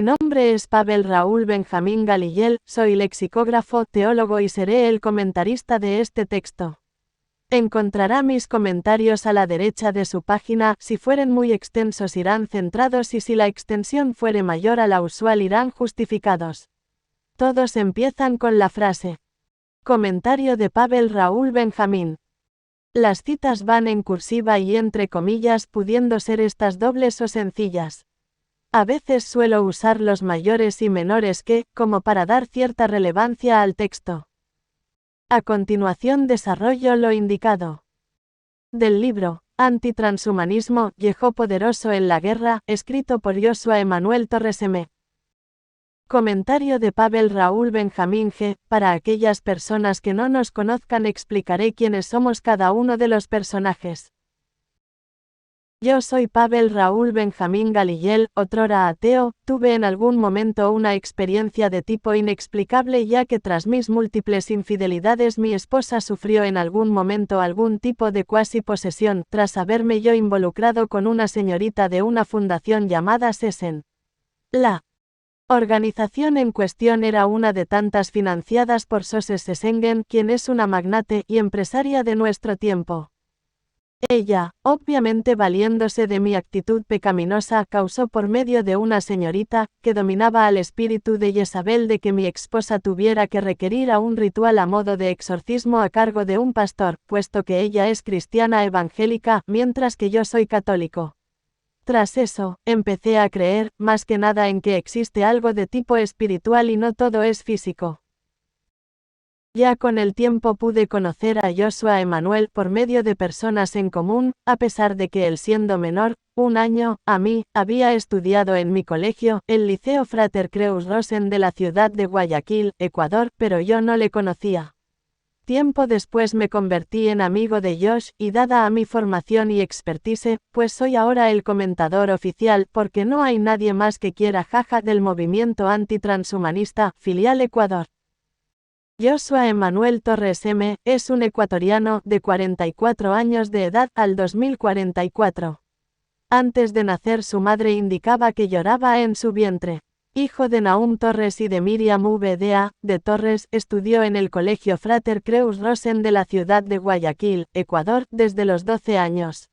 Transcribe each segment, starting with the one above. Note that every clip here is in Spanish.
Mi nombre es Pavel Raúl Benjamín Galillel, soy lexicógrafo, teólogo y seré el comentarista de este texto. Encontrará mis comentarios a la derecha de su página, si fueren muy extensos irán centrados y si la extensión fuere mayor a la usual irán justificados. Todos empiezan con la frase. Comentario de Pavel Raúl Benjamín. Las citas van en cursiva y entre comillas, pudiendo ser estas dobles o sencillas. A veces suelo usar los mayores y menores que, como para dar cierta relevancia al texto. A continuación desarrollo lo indicado. Del libro, Antitranshumanismo, Yehó poderoso en la guerra, escrito por Joshua Emanuel Torres M. Comentario de Pavel Raúl Benjamín G. Para aquellas personas que no nos conozcan explicaré quiénes somos cada uno de los personajes. Yo soy Pavel Raúl Benjamín Galillel, otrora ateo, tuve en algún momento una experiencia de tipo inexplicable ya que tras mis múltiples infidelidades mi esposa sufrió en algún momento algún tipo de cuasi posesión, tras haberme yo involucrado con una señorita de una fundación llamada Sesen. La organización en cuestión era una de tantas financiadas por Soses Sesengen, quien es una magnate y empresaria de nuestro tiempo. Ella, obviamente valiéndose de mi actitud pecaminosa, causó por medio de una señorita, que dominaba al espíritu de Jezabel de que mi esposa tuviera que requerir a un ritual a modo de exorcismo a cargo de un pastor, puesto que ella es cristiana evangélica, mientras que yo soy católico. Tras eso, empecé a creer, más que nada en que existe algo de tipo espiritual y no todo es físico. Ya con el tiempo pude conocer a Joshua Emanuel por medio de personas en común, a pesar de que él siendo menor, un año, a mí, había estudiado en mi colegio, el Liceo Frater Creus Rosen de la ciudad de Guayaquil, Ecuador, pero yo no le conocía. Tiempo después me convertí en amigo de Josh, y dada a mi formación y expertise, pues soy ahora el comentador oficial, porque no hay nadie más que quiera jaja del movimiento antitranshumanista, filial Ecuador. Joshua Emanuel Torres M. es un ecuatoriano, de 44 años de edad, al 2044. Antes de nacer su madre indicaba que lloraba en su vientre. Hijo de Nahum Torres y de Miriam VDA, de Torres, estudió en el Colegio Frater Creus Rosen de la ciudad de Guayaquil, Ecuador, desde los 12 años.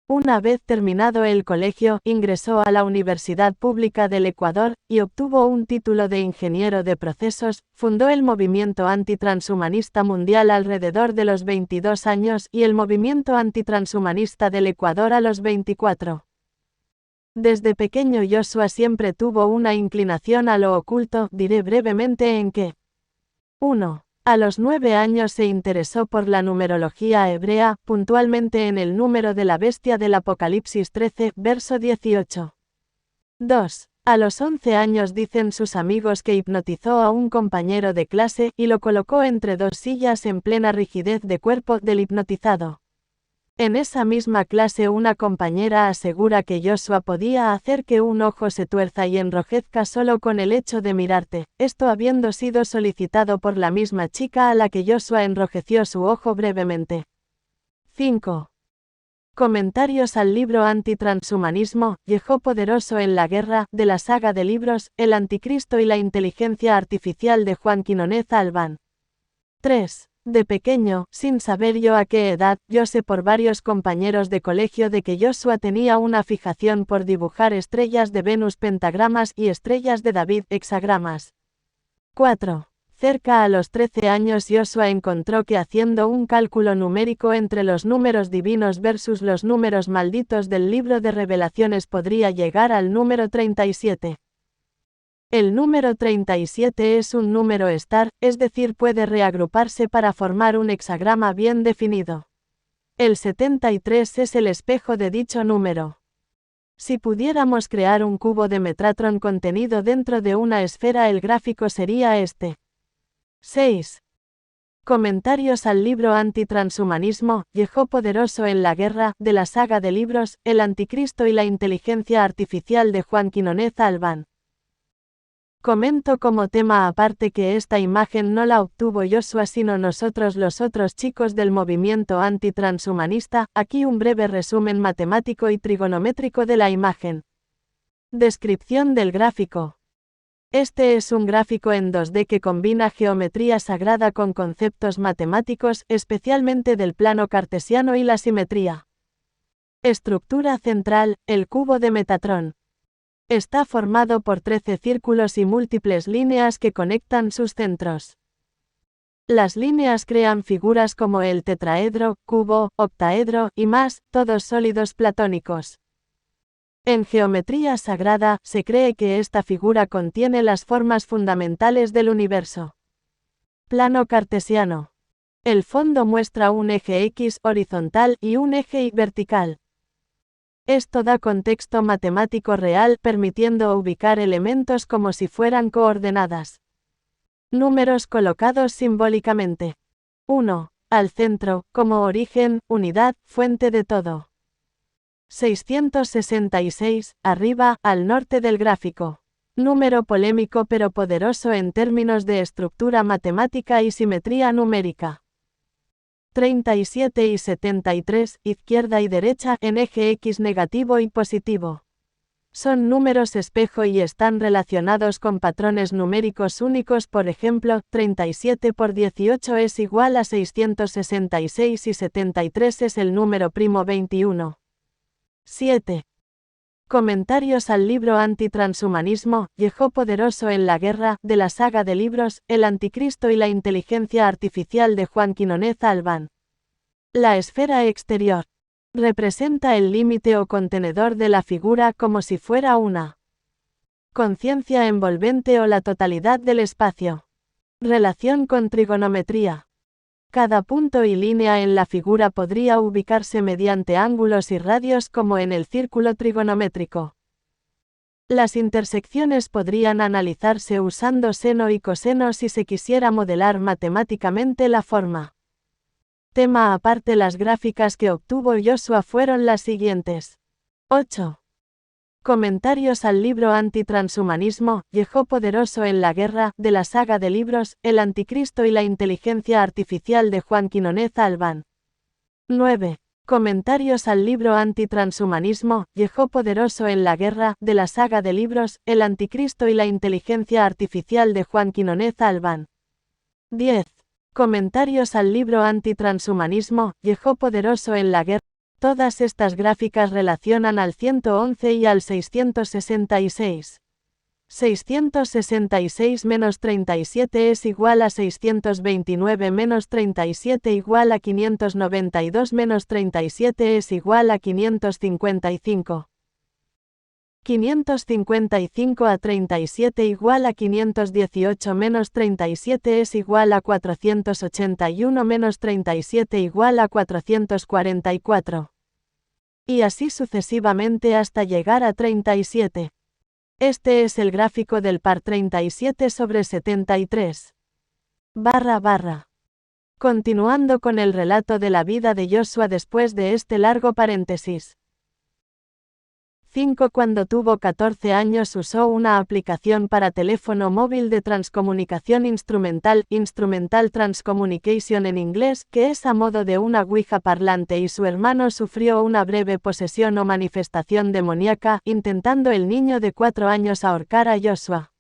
Una vez terminado el colegio, ingresó a la Universidad Pública del Ecuador, y obtuvo un título de ingeniero de procesos, fundó el movimiento antitranshumanista mundial alrededor de los 22 años y el movimiento antitranshumanista del Ecuador a los 24. Desde pequeño Joshua siempre tuvo una inclinación a lo oculto, diré brevemente en qué. 1. A los 9 años se interesó por la numerología hebrea, puntualmente en el número de la bestia del Apocalipsis 13, verso 18. 2. A los 11 años dicen sus amigos que hipnotizó a un compañero de clase y lo colocó entre dos sillas en plena rigidez de cuerpo del hipnotizado. En esa misma clase una compañera asegura que Joshua podía hacer que un ojo se tuerza y enrojezca solo con el hecho de mirarte, esto habiendo sido solicitado por la misma chica a la que Joshua enrojeció su ojo brevemente. 5. Comentarios al libro Antitranshumanismo, Yehó poderoso en la guerra, de la saga de libros, El Anticristo y la inteligencia artificial de Juan Quinonez Albán. 3. De pequeño, sin saber yo a qué edad, yo sé por varios compañeros de colegio de que Joshua tenía una fijación por dibujar estrellas de Venus pentagramas y estrellas de David hexagramas. 4. Cerca a los 13 años Joshua encontró que haciendo un cálculo numérico entre los números divinos versus los números malditos del libro de Revelaciones podría llegar al número 37. El número 37 es un número estar, es decir, puede reagruparse para formar un hexagrama bien definido. El 73 es el espejo de dicho número. Si pudiéramos crear un cubo de Metatron contenido dentro de una esfera, el gráfico sería este. 6. Comentarios al libro Antitranshumanismo, Yehó poderoso en la guerra, de la saga de libros, El Anticristo y la inteligencia artificial de Juan Quinonez Albán. Comento como tema aparte que esta imagen no la obtuvo Joshua sino nosotros los otros chicos del movimiento antitranshumanista, aquí un breve resumen matemático y trigonométrico de la imagen. Descripción del gráfico. Este es un gráfico en 2D que combina geometría sagrada con conceptos matemáticos, especialmente del plano cartesiano y la simetría. Estructura central, el cubo de Metatron. Está formado por 13 círculos y múltiples líneas que conectan sus centros. Las líneas crean figuras como el tetraedro, cubo, octaedro y más, todos sólidos platónicos. En geometría sagrada, se cree que esta figura contiene las formas fundamentales del universo. Plano cartesiano. El fondo muestra un eje X horizontal y un eje Y vertical. Esto da contexto matemático real, permitiendo ubicar elementos como si fueran coordenadas. Números colocados simbólicamente. 1. Al centro, como origen, unidad, fuente de todo. 666, arriba, al norte del gráfico. Número polémico pero poderoso en términos de estructura matemática y simetría numérica. 37 y 73, izquierda y derecha, en eje X negativo y positivo. Son números espejo y están relacionados con patrones numéricos únicos, por ejemplo, 37 por 18 es igual a 666 y 73 es el número primo 21. 7. Comentarios al libro Antitranshumanismo, Yehó poderoso en la guerra, de la saga de libros, El Anticristo y la inteligencia artificial de Juan Quinonez Albán. La esfera exterior. Representa el límite o contenedor de la figura como si fuera una conciencia envolvente o la totalidad del espacio. Relación con trigonometría. Cada punto y línea en la figura podría ubicarse mediante ángulos y radios como en el círculo trigonométrico. Las intersecciones podrían analizarse usando seno y coseno si se quisiera modelar matemáticamente la forma. Tema aparte. Las gráficas que obtuvo Joshua fueron las siguientes. 8. Comentarios al libro Antitranshumanismo, Yehó poderoso en la guerra, de la saga de libros, El Anticristo y la inteligencia artificial de Juan Quinonez Albán. 9. Comentarios al libro Antitranshumanismo, Yehó poderoso en la guerra, de la saga de libros, El Anticristo y la inteligencia artificial de Juan Quinonez Albán. 10. Comentarios al libro Antitranshumanismo, Yehó poderoso en la guerra. Todas estas gráficas relacionan al 111 y al 666. 666 menos 37 es igual a 629 menos 37 igual a 592 menos 37 es igual a 555. 555 a 37 igual a 518 menos 37 es igual a 481 menos 37 igual a 444. Y así sucesivamente hasta llegar a 37. Este es el gráfico del par 37 sobre 73. Continuando con el relato de la vida de Joshua después de este largo paréntesis. 5. Cuando tuvo 14 años usó una aplicación para teléfono móvil de transcomunicación instrumental, Instrumental Transcommunication en inglés, que es a modo de una ouija parlante, y su hermano sufrió una breve posesión o manifestación demoníaca, intentando el niño de 4 años ahorcar a Joshua.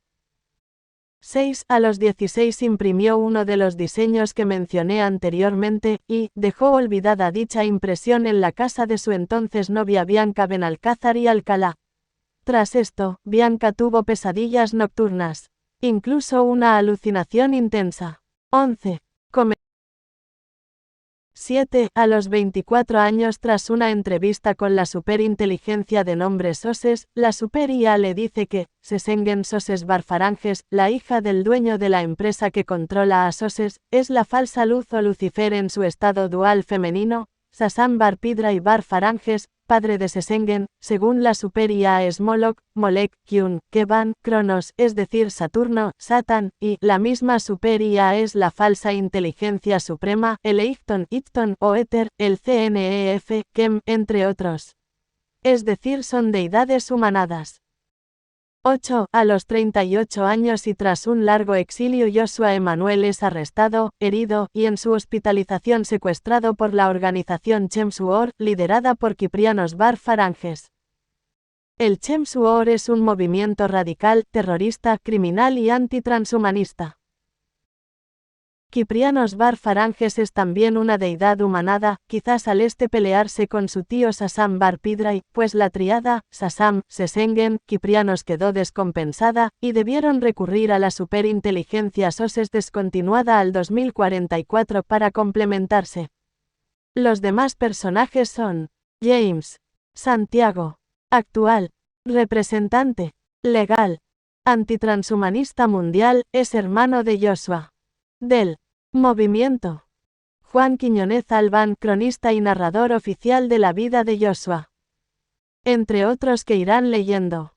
6. A los 16 imprimió uno de los diseños que mencioné anteriormente, y dejó olvidada dicha impresión en la casa de su entonces novia Bianca Benalcázar y Alcalá. Tras esto, Bianca tuvo pesadillas nocturnas, incluso una alucinación intensa. 11. 7. A los 24 años, tras una entrevista con la superinteligencia de nombre Soses, la super IA le dice que Sesengen Soses Barfaranges, la hija del dueño de la empresa que controla a Soses, es la falsa luz o Lucifer en su estado dual femenino, Sasan Barpidra y Barfaranges, padre de Sesengen, según la super IA es Moloch, Molech, Kyun, Kevan, Cronos, es decir Saturno, Satan, y la misma super IA es la falsa inteligencia suprema, el Eichton, Ichton o Éter, el CNEF, Kem, entre otros. Es decir, son deidades humanadas. 8. A los 38 años y tras un largo exilio, Joshua Emanuel es arrestado, herido, y en su hospitalización secuestrado por la organización Chemsuor, liderada por Kiprianos Bar Faranges. El Chem Suor es un movimiento radical, terrorista, criminal y antitranshumanista. Kiprianos Bar Faranges es también una deidad humanada, quizás al pelearse con su tío Sasam Bar Pidrai, pues la triada, Sasam, Sesengen, Kiprianos quedó descompensada, y debieron recurrir a la superinteligencia Soses descontinuada al 2044 para complementarse. Los demás personajes son James, Santiago, actual, representante, legal, antitranshumanista mundial, es hermano de Joshua. Del movimiento. Juan Quiñónez Albán, cronista y narrador oficial de la vida de Joshua. Entre otros que irán leyendo.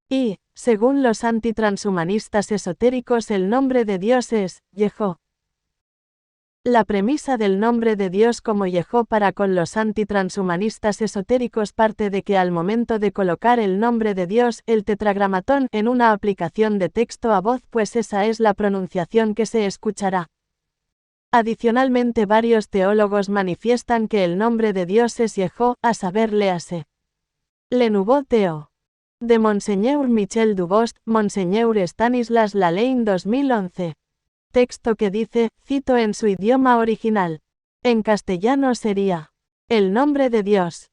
Y, según los antitranshumanistas esotéricos, el nombre de Dios es Yehó. La premisa del nombre de Dios como Yehó para con los antitranshumanistas esotéricos parte de que al momento de colocar el nombre de Dios, el tetragramatón, en una aplicación de texto a voz, pues esa es la pronunciación que se escuchará. Adicionalmente, varios teólogos manifiestan que el nombre de Dios es Yehó, a saber, léase. Le Nouveau Théo. De Monseigneur Michel Dubost, Monseigneur Stanislas Lalaine 2011. Texto que dice, cito en su idioma original. En castellano sería, el nombre de Dios.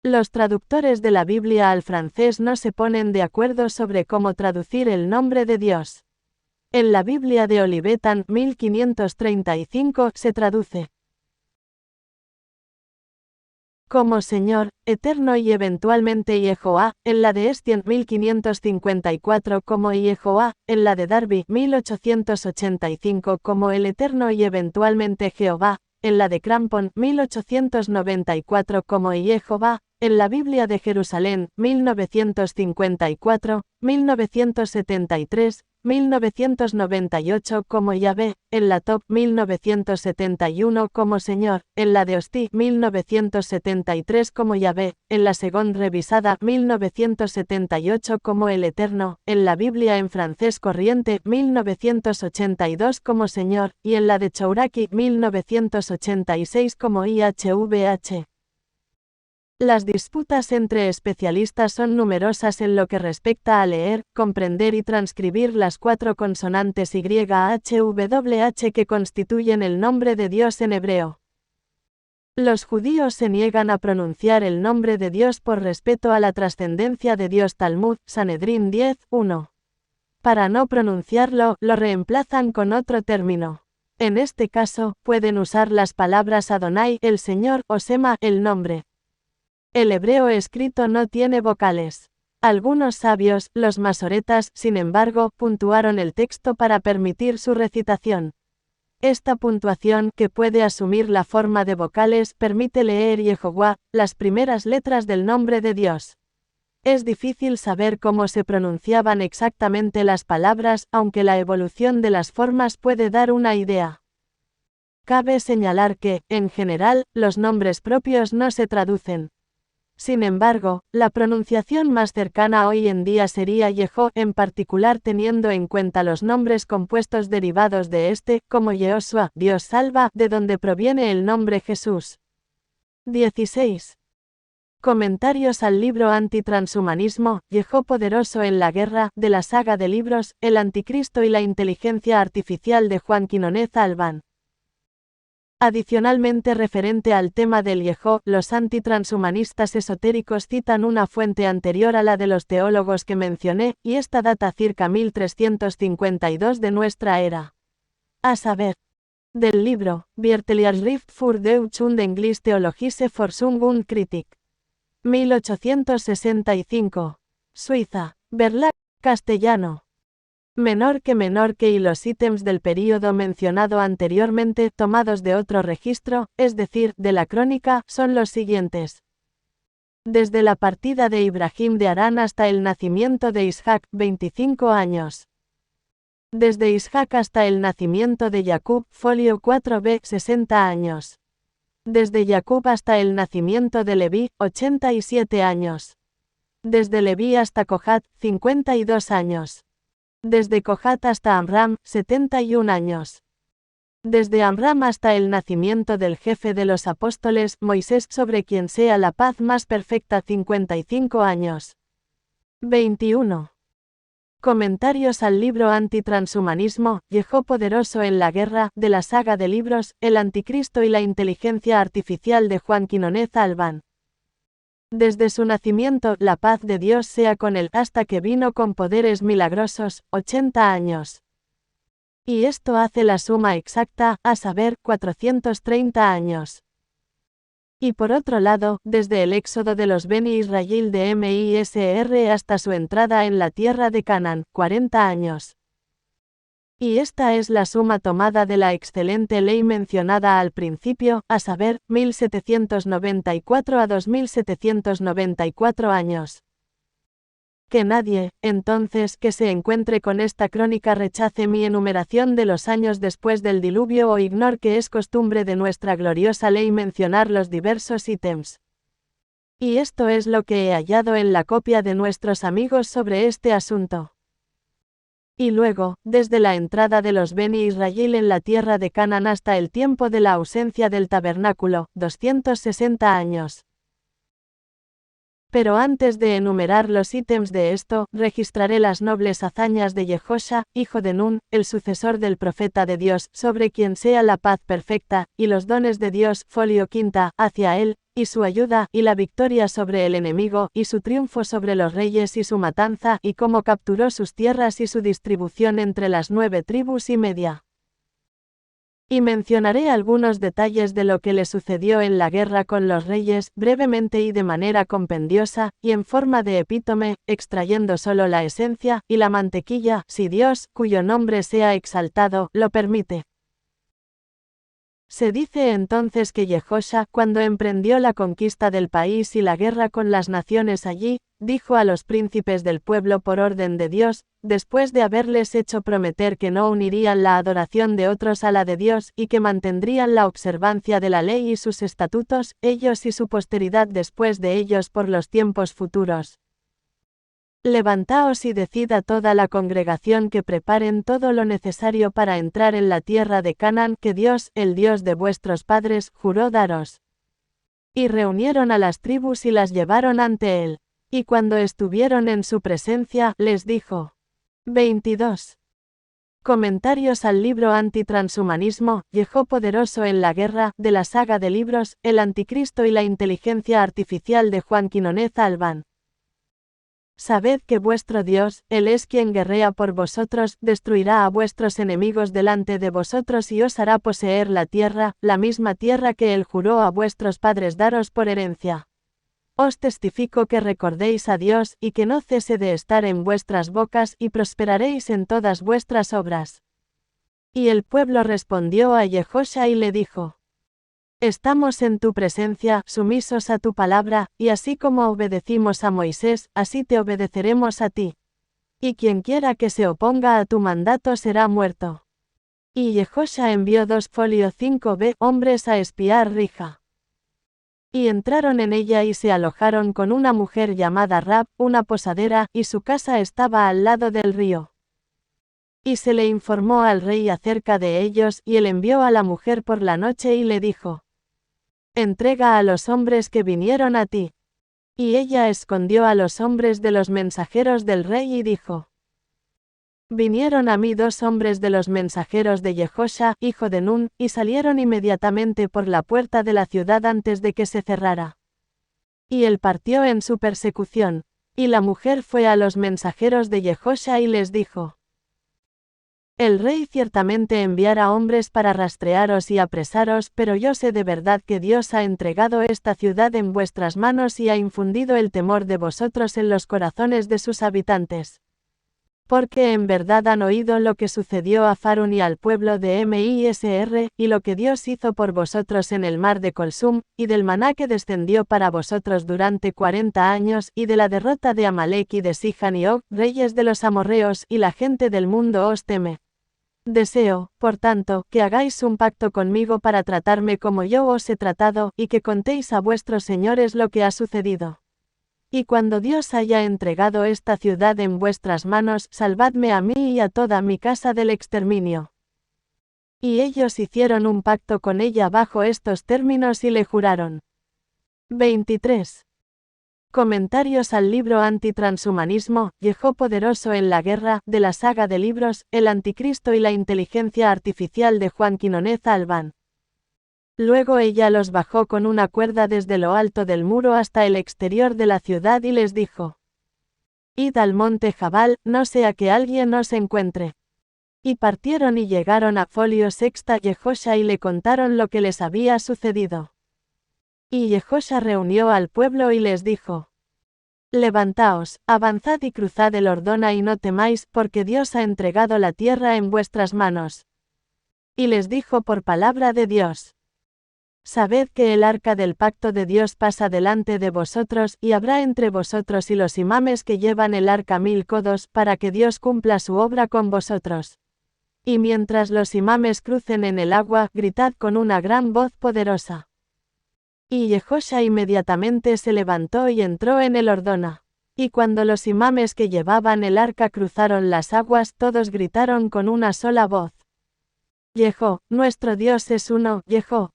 Los traductores de la Biblia al francés no se ponen de acuerdo sobre cómo traducir el nombre de Dios. En la Biblia de Olivetan 1535 se traduce como Señor, Eterno y eventualmente Yehoah, en la de Estienne 1554 como Yehoah, en la de Darby 1885 como el Eterno y eventualmente Jehová, en la de Crampon 1894 como Jehová, en la Biblia de Jerusalén 1954, 1973, 1998 como Yahvé, en la Top 1971 como Señor, en la de Hostí 1973 como Yahvé, en la Segond revisada 1978 como el Eterno, en la Biblia en francés corriente 1982 como Señor, y en la de Chouraki 1986 como IHVH. Las disputas entre especialistas son numerosas en lo que respecta a leer, comprender y transcribir las 4 consonantes YHWH que constituyen el nombre de Dios en hebreo. Los judíos se niegan a pronunciar el nombre de Dios por respeto a la trascendencia de Dios. Talmud, Sanedrín 10:1. Para no pronunciarlo, lo reemplazan con otro término. En este caso, pueden usar las palabras Adonai, el Señor, o Sema, el nombre. El hebreo escrito no tiene vocales. Algunos sabios, los masoretas, sin embargo, puntuaron el texto para permitir su recitación. Esta puntuación, que puede asumir la forma de vocales, permite leer Yehová, las primeras letras del nombre de Dios. Es difícil saber cómo se pronunciaban exactamente las palabras, aunque la evolución de las formas puede dar una idea. Cabe señalar que, en general, los nombres propios no se traducen. Sin embargo, la pronunciación más cercana hoy en día sería Yehó, en particular teniendo en cuenta los nombres compuestos derivados de este, como Yehoshua, Dios salva, de donde proviene el nombre Jesús. 16. Comentarios al libro Antitranshumanismo, Yehó poderoso en la guerra, de la saga de libros, El Anticristo y la inteligencia artificial de Juan Quiñónez Albán. Adicionalmente, referente al tema del Yehó, los antitranshumanistas esotéricos citan una fuente anterior a la de los teólogos que mencioné, y esta data circa 1352 de nuestra era. A saber, del libro, Vierteljahrschrift für Deutsch und English Theologische Forschung und Kritik. 1865. Suiza, Verlag, castellano. Menor que y los ítems del período mencionado anteriormente, tomados de otro registro, es decir, de la crónica, son los siguientes. Desde la partida de Ibrahim de Harán hasta el nacimiento de Isaac, 25 años. Desde Isaac hasta el nacimiento de Jacob, folio 4b, 60 años. Desde Jacob hasta el nacimiento de Leví, 87 años. Desde Leví hasta Cohat, 52 años. Desde Cohat hasta Amram, 71 años. desde Amram hasta el nacimiento del jefe de los apóstoles, Moisés, sobre quien sea la paz más perfecta, 55 años. 21. Comentarios al libro Antitranshumanismo, Yehó poderoso en la guerra, de la saga de libros, El Anticristo y la inteligencia artificial de Juan Quinonez Albán. Desde su nacimiento, la paz de Dios sea con él, hasta que vino con poderes milagrosos, 80 años. Y esto hace la suma exacta, a saber, 430 años. Y por otro lado, desde el éxodo de los Beni Israel de Misr hasta su entrada en la tierra de Canaán, 40 años. Y esta es la suma tomada de la excelente ley mencionada al principio, a saber, 1794 a 2794 años. Que nadie, entonces, que se encuentre con esta crónica rechace mi enumeración de los años después del diluvio o ignore que es costumbre de nuestra gloriosa ley mencionar los diversos ítems. Y esto es lo que he hallado en la copia de nuestros amigos sobre este asunto. Y luego, desde la entrada de los Beni Israel en la tierra de Canaán hasta el tiempo de la ausencia del tabernáculo, 260 años. Pero antes de enumerar los ítems de esto, registraré las nobles hazañas de Jehosha, hijo de Nun, el sucesor del profeta de Dios, sobre quien sea la paz perfecta, y los dones de Dios, folio quinta, hacia él, y su ayuda, y la victoria sobre el enemigo, y su triunfo sobre los reyes y su matanza, y cómo capturó sus tierras y su distribución entre las 9 tribus y media. Y mencionaré algunos detalles de lo que le sucedió en la guerra con los reyes, brevemente y de manera compendiosa, y en forma de epítome, extrayendo solo la esencia, y la mantequilla, si Dios, cuyo nombre sea exaltado, lo permite. Se dice entonces que Jehosha, cuando emprendió la conquista del país y la guerra con las naciones allí, dijo a los príncipes del pueblo por orden de Dios, después de haberles hecho prometer que no unirían la adoración de otros a la de Dios y que mantendrían la observancia de la ley y sus estatutos, ellos y su posteridad después de ellos por los tiempos futuros. Levantaos y decid a toda la congregación que preparen todo lo necesario para entrar en la tierra de Canaán que Dios, el Dios de vuestros padres, juró daros. Y reunieron a las tribus y las llevaron ante él. Y cuando estuvieron en su presencia, les dijo. 22. Comentarios al libro Antitranshumanismo, Yehó poderoso en la guerra, de la saga de libros, El Anticristo y la inteligencia artificial de Juan Quinonez Albán. Sabed que vuestro Dios, Él es quien guerrea por vosotros, destruirá a vuestros enemigos delante de vosotros y os hará poseer la misma tierra que Él juró a vuestros padres daros por herencia. Os testifico que recordéis a Dios y que no cese de estar en vuestras bocas y prosperaréis en todas vuestras obras. Y el pueblo respondió a Jehosha y le dijo. Estamos en tu presencia, sumisos a tu palabra, y así como obedecimos a Moisés, así te obedeceremos a ti. Y quien quiera que se oponga a tu mandato será muerto. Y Jehosha envió 2 folio 5b hombres a espiar Rija. Y entraron en ella y se alojaron con una mujer llamada Rab, una posadera, y su casa estaba al lado del río. Y se le informó al rey acerca de ellos, y él envió a la mujer por la noche y le dijo. Entrega a los hombres que vinieron a ti. Y ella escondió a los hombres de los mensajeros del rey y dijo. Vinieron a mí 2 hombres de los mensajeros de Jehosha, hijo de Nun, y salieron inmediatamente por la puerta de la ciudad antes de que se cerrara. Y él partió en su persecución. Y la mujer fue a los mensajeros de Jehosha y les dijo. El rey ciertamente enviará hombres para rastrearos y apresaros, pero yo sé de verdad que Dios ha entregado esta ciudad en vuestras manos y ha infundido el temor de vosotros en los corazones de sus habitantes. Porque en verdad han oído lo que sucedió a Farón y al pueblo de Misr, y lo que Dios hizo por vosotros en el mar de Colsum, y del maná que descendió para vosotros durante 40 años, y de la derrota de Amalek y de Sihán y Og, reyes de los amorreos, y la gente del mundo os teme. Deseo, por tanto, que hagáis un pacto conmigo para tratarme como yo os he tratado, y que contéis a vuestros señores lo que ha sucedido. Y cuando Dios haya entregado esta ciudad en vuestras manos, salvadme a mí y a toda mi casa del exterminio. Y ellos hicieron un pacto con ella bajo estos términos y le juraron. 23. Comentarios al libro Antitranshumanismo, Yehó poderoso en la guerra, de la saga de libros, El Anticristo y la inteligencia artificial de Juan Quinonez Albán. Luego ella los bajó con una cuerda desde lo alto del muro hasta el exterior de la ciudad y les dijo: Id al monte Jabal, no sea que alguien os encuentre. Y partieron y llegaron a folio sexta Yehosha y le contaron lo que les había sucedido. Y Yehosha reunió al pueblo y les dijo: Levantaos, avanzad y cruzad el Ordona y no temáis, porque Dios ha entregado la tierra en vuestras manos. Y les dijo por palabra de Dios: Sabed que el arca del pacto de Dios pasa delante de vosotros, y habrá entre vosotros y los imames que llevan el arca 1000 codos, para que Dios cumpla su obra con vosotros. Y mientras los imames crucen en el agua, gritad con una gran voz poderosa. Y Yehosha inmediatamente se levantó y entró en el Ordona. Y cuando los imames que llevaban el arca cruzaron las aguas, todos gritaron con una sola voz: Yehó, nuestro Dios es uno, Yehó.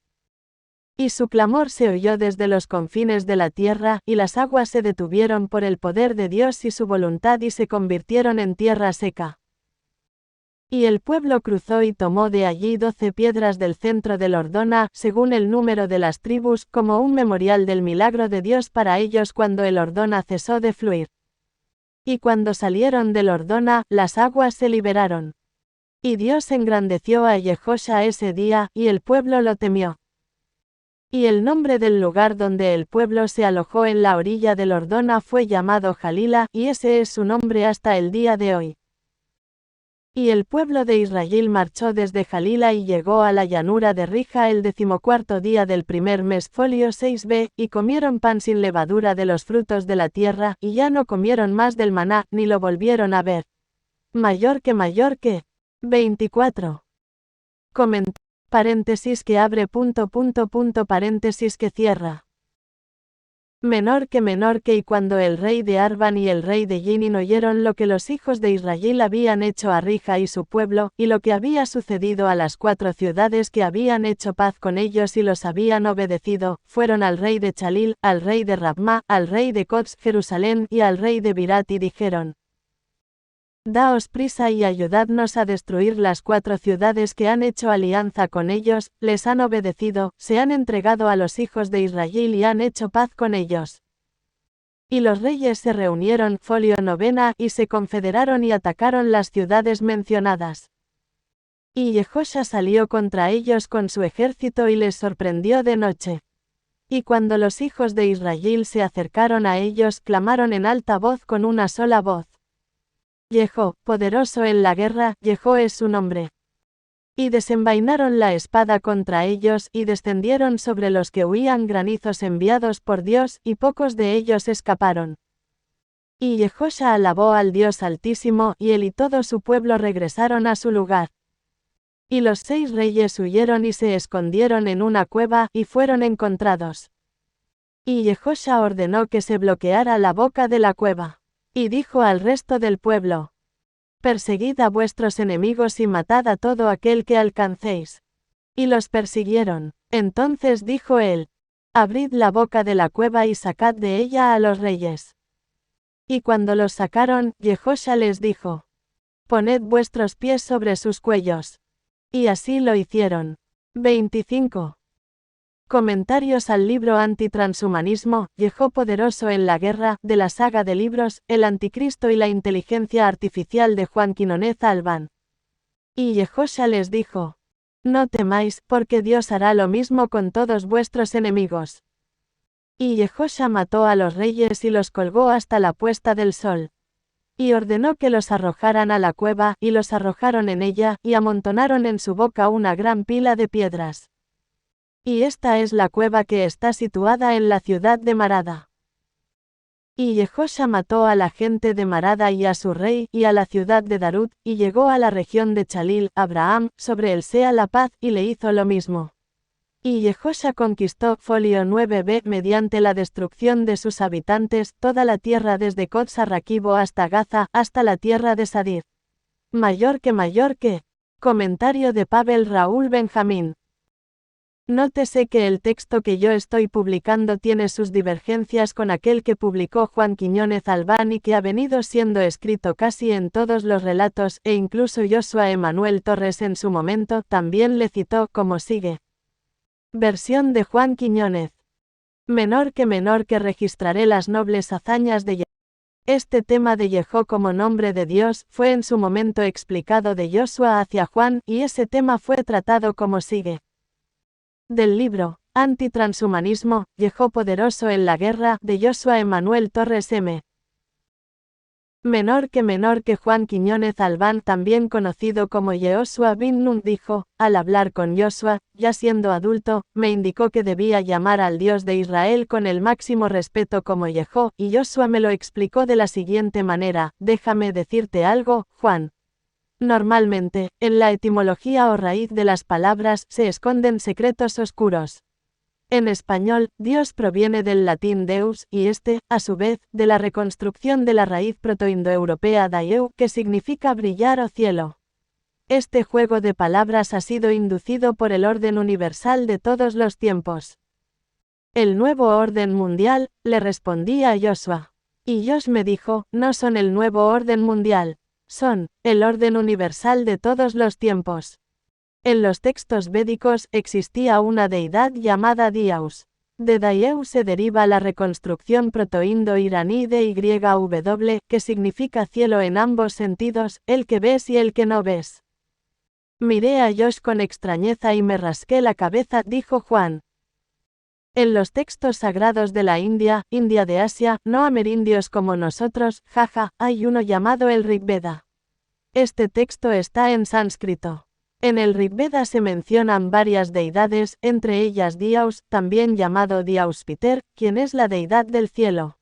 Y su clamor se oyó desde los confines de la tierra, y las aguas se detuvieron por el poder de Dios y su voluntad y se convirtieron en tierra seca. Y el pueblo cruzó y tomó de allí 12 piedras del centro del Ordona, según el número de las tribus, como un memorial del milagro de Dios para ellos cuando el Ordona cesó de fluir. Y cuando salieron del Ordona, las aguas se liberaron. Y Dios engrandeció a Yehosha ese día, y el pueblo lo temió. Y el nombre del lugar donde el pueblo se alojó en la orilla del Ordona fue llamado Jalila, y ese es su nombre hasta el día de hoy. Y el pueblo de Israel marchó desde Jalila y llegó a la llanura de Rija el 14º día del primer mes folio 6b, y comieron pan sin levadura de los frutos de la tierra, y ya no comieron más del maná, ni lo volvieron a ver. Mayor que 24. Paréntesis que abre paréntesis que cierra. Menor que y cuando el rey de Arban y el rey de Jinin oyeron lo que los hijos de Israel habían hecho a Rija y su pueblo, y lo que había sucedido a las 4 ciudades que habían hecho paz con ellos y los habían obedecido, fueron al rey de Chalil, al rey de Rabma, al rey de Cots, Jerusalén, y al rey de Birat y dijeron: Daos prisa y ayudadnos a destruir las 4 ciudades que han hecho alianza con ellos, les han obedecido, se han entregado a los hijos de Israel y han hecho paz con ellos. Y los reyes se reunieron, folio 9, y se confederaron y atacaron las ciudades mencionadas. Y Yehosha salió contra ellos con su ejército y les sorprendió de noche. Y cuando los hijos de Israel se acercaron a ellos, clamaron en alta voz con una sola voz: Yehó, poderoso en la guerra, Yehó es su nombre. Y desenvainaron la espada contra ellos, y descendieron sobre los que huían granizos enviados por Dios, y pocos de ellos escaparon. Y Yehosha alabó al Dios Altísimo, y él y todo su pueblo regresaron a su lugar. Y los 6 reyes huyeron y se escondieron en una cueva, y fueron encontrados. Y Yehosha ordenó que se bloqueara la boca de la cueva. Y dijo al resto del pueblo: Perseguid a vuestros enemigos y matad a todo aquel que alcancéis. Y los persiguieron. Entonces dijo él: Abrid la boca de la cueva y sacad de ella a los reyes. Y cuando los sacaron, Yehosha les dijo: Poned vuestros pies sobre sus cuellos. Y así lo hicieron. 25. Comentarios al libro Antitranshumanismo, Yehó poderoso en la guerra, de la saga de libros, El Anticristo y la inteligencia artificial de Juan Quinonez Albán. Y Yehosha les dijo: No temáis, porque Dios hará lo mismo con todos vuestros enemigos. Y Yehosha mató a los reyes y los colgó hasta la puesta del sol. Y ordenó que los arrojaran a la cueva, y los arrojaron en ella, y amontonaron en su boca una gran pila de piedras. Y esta es la cueva que está situada en la ciudad de Marada. Y Yehosha mató a la gente de Marada y a su rey, y a la ciudad de Darut, y llegó a la región de Chalil, Abraham, sobre él sea la paz, y le hizo lo mismo. Y Yehosha conquistó, folio 9b, mediante la destrucción de sus habitantes, toda la tierra desde Cots a Raquibo hasta Gaza, hasta la tierra de Sadir. Mayor que Comentario de Pavel Raúl Benjamín. Nótese que el texto que yo estoy publicando tiene sus divergencias con aquel que publicó Juan Quiñónez Albán y que ha venido siendo escrito casi en todos los relatos, e incluso Joshua Emanuel Torres en su momento también le citó como sigue. Versión de Juan Quiñónez. Menor que registraré las nobles hazañas de Yehó. Este tema de Yehó como nombre de Dios fue en su momento explicado de Joshua hacia Juan, y ese tema fue tratado como sigue. Del libro, Antitranshumanismo, Yehó poderoso en la guerra, de Joshua Emanuel Torres M. Menor que Juan Quiñónez Albán, también conocido como Yehoshua bin Nun, dijo, al hablar con Joshua, ya siendo adulto, me indicó que debía llamar al Dios de Israel con el máximo respeto como Yehó, y Joshua me lo explicó de la siguiente manera, déjame decirte algo, Juan. Normalmente, en la etimología o raíz de las palabras se esconden secretos oscuros. En español, Dios proviene del latín deus, y a su vez, de la reconstrucción de la raíz protoindoeuropea daieu, que significa brillar o cielo. Este juego de palabras ha sido inducido por el orden universal de todos los tiempos. El nuevo orden mundial, le respondí a Joshua. Y Josh me dijo, no son el nuevo orden mundial. Son, el orden universal de todos los tiempos. En los textos védicos existía una deidad llamada Diaus. De Daieu se deriva la reconstrucción protoindo-iraní de YW, que significa cielo en ambos sentidos, el que ves y el que no ves. Miré a Josh con extrañeza y me rasqué la cabeza, dijo Juan. En los textos sagrados de la India de Asia, no amerindios como nosotros, jaja, hay uno llamado el Rigveda. Este texto está en sánscrito. En el Rigveda se mencionan varias deidades, entre ellas Diaus, también llamado Diauspiter, quien es la deidad del cielo.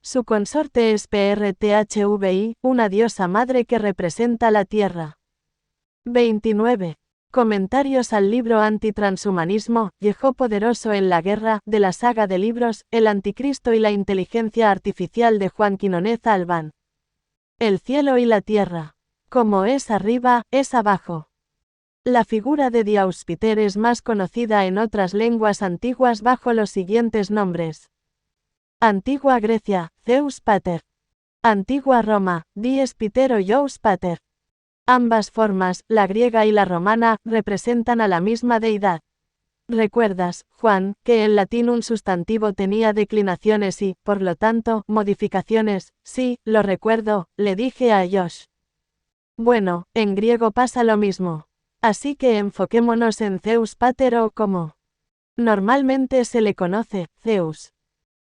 Su consorte es Prthvi, una diosa madre que representa la tierra. 29. Comentarios al libro Antitranshumanismo, Yehó poderoso en la guerra, de la saga de libros, El Anticristo y la inteligencia artificial de Juan Quiñónez Albán. El cielo y la tierra. Como es arriba, es abajo. La figura de Diauspiter es más conocida en otras lenguas antiguas bajo los siguientes nombres. Antigua Grecia, Zeus Pater. Antigua Roma, Dies Piter o Jous Pater. Ambas formas, la griega y la romana, representan a la misma deidad. ¿Recuerdas, Juan, que en latín un sustantivo tenía declinaciones y, por lo tanto, modificaciones? Sí, lo recuerdo, le dije a Josh. Bueno, en griego pasa lo mismo. Así que enfoquémonos en Zeus Pater o como normalmente se le conoce, Zeus.